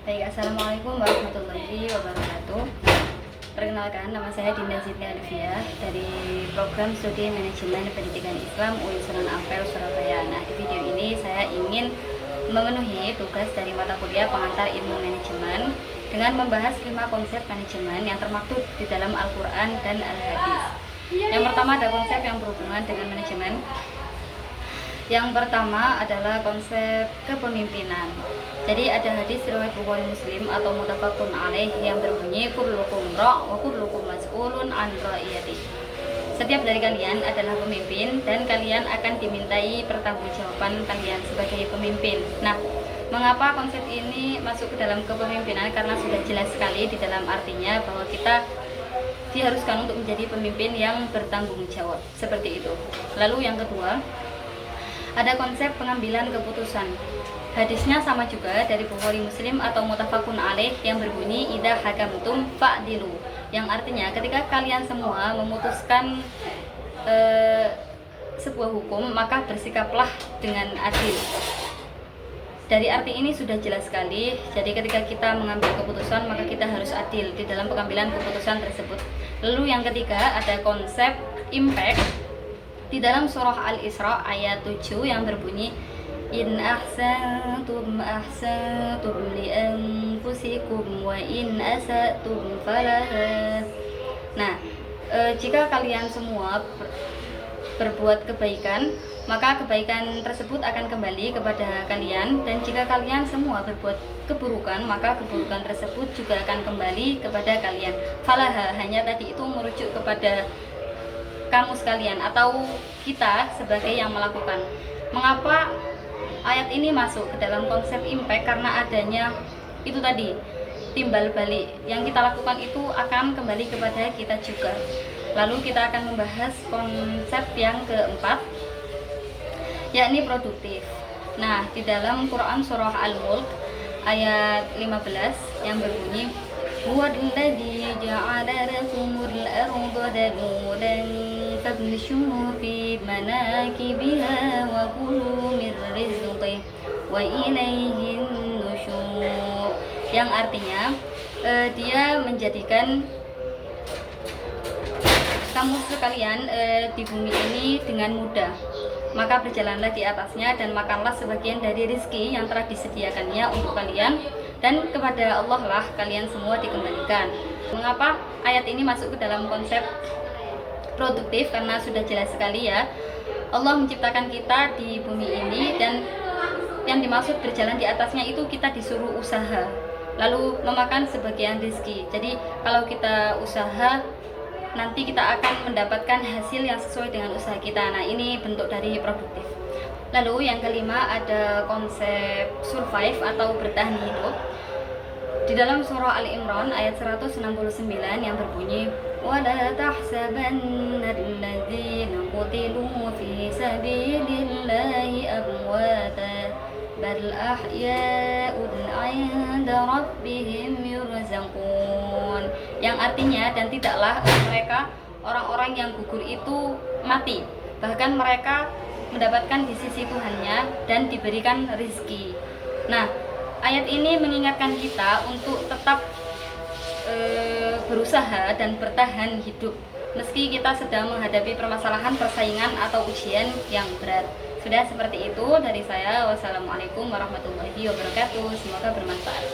Baik, Assalamualaikum warahmatullahi wabarakatuh. Perkenalkan, nama saya Dinda Siti Alivia dari Program Studi Manajemen Pendidikan Islam UIN Sunan Ampel, Surabaya. Nah, di video ini saya ingin memenuhi tugas dari mata kuliah pengantar ilmu manajemen dengan membahas 5 konsep manajemen yang termaktub di dalam Al-Quran dan Al-Hadis. Yang pertama ada konsep yang berhubungan dengan manajemen. Yang pertama adalah konsep kepemimpinan. Jadi ada hadis riwayat Bukhari Muslim atau muttafaqun alaih yang berbunyi kullukum ra' wa kullukum mas'ulun an ra'iyati. Setiap dari kalian adalah pemimpin dan kalian akan dimintai pertanggungjawaban kalian sebagai pemimpin. Nah, mengapa konsep ini masuk ke dalam kepemimpinan? Karena sudah jelas sekali di dalam artinya bahwa kita diharuskan untuk menjadi pemimpin yang bertanggung jawab. Seperti itu. Lalu yang kedua, ada konsep pengambilan keputusan. Hadisnya sama juga dari Bukhari Muslim atau muttafaqun alaih yang berbunyi idza hakamtum fa'dilu, yang artinya ketika kalian semua memutuskan sebuah hukum maka bersikaplah dengan adil. Dari arti ini sudah jelas sekali. Jadi ketika kita mengambil keputusan maka kita harus adil di dalam pengambilan keputusan tersebut. Lalu yang ketiga ada konsep impact di dalam surah Al-Isra ayat 7 yang berbunyi in ahsantum ahsantum li anfusikum wa in asatum falaha. Nah, jika kalian semua berbuat kebaikan, maka kebaikan tersebut akan kembali kepada kalian, dan jika kalian semua berbuat keburukan, maka keburukan tersebut juga akan kembali kepada kalian. Falaha hanya tadi itu merujuk kepada kamu sekalian atau kita sebagai yang melakukan. Mengapa ayat ini masuk ke dalam konsep impact? Karena adanya itu tadi, timbal balik yang kita lakukan itu akan kembali kepada kita juga. Lalu kita akan membahas konsep yang keempat, yakni produktif. Nah, di dalam Quran surah Al-Mulk ayat 15 yang berbunyi huwallazi ja'ala lakumul arda dalulan famshu fi manakibiha wa kulu min rizqih wa ilaihin nusyur, yang artinya dia menjadikan kamu sekalian di bumi ini dengan mudah, maka berjalanlah di atasnya dan makanlah sebagian dari rezeki yang telah disediakannya untuk kalian, dan kepada Allah lah kalian semua dikembalikan. Mengapa ayat ini masuk ke dalam konsep produktif? Karena sudah jelas sekali ya, Allah menciptakan kita di bumi ini, dan yang dimaksud berjalan di atasnya itu kita disuruh usaha lalu memakan sebagian rezeki. Jadi kalau kita usaha, nanti kita akan mendapatkan hasil yang sesuai dengan usaha kita. Nah, ini bentuk dari produktif. Lalu yang kelima ada konsep survive atau bertahan hidup. Di dalam surah Al-Imran ayat 169 yang berbunyi wala tahsabanna alladzina qutilu fi sabilillahi amwata bal ahya'un 'inda rabbihim yurzaqun, yang artinya dan tidaklah mereka orang-orang yang gugur itu mati, bahkan mereka mendapatkan di sisi Tuhannya dan diberikan rezeki. Nah, ayat ini mengingatkan kita untuk tetap berusaha dan bertahan hidup meski kita sedang menghadapi permasalahan, persaingan atau ujian yang berat. Sudah seperti itu dari saya. Wassalamualaikum warahmatullahi wabarakatuh. Semoga bermanfaat.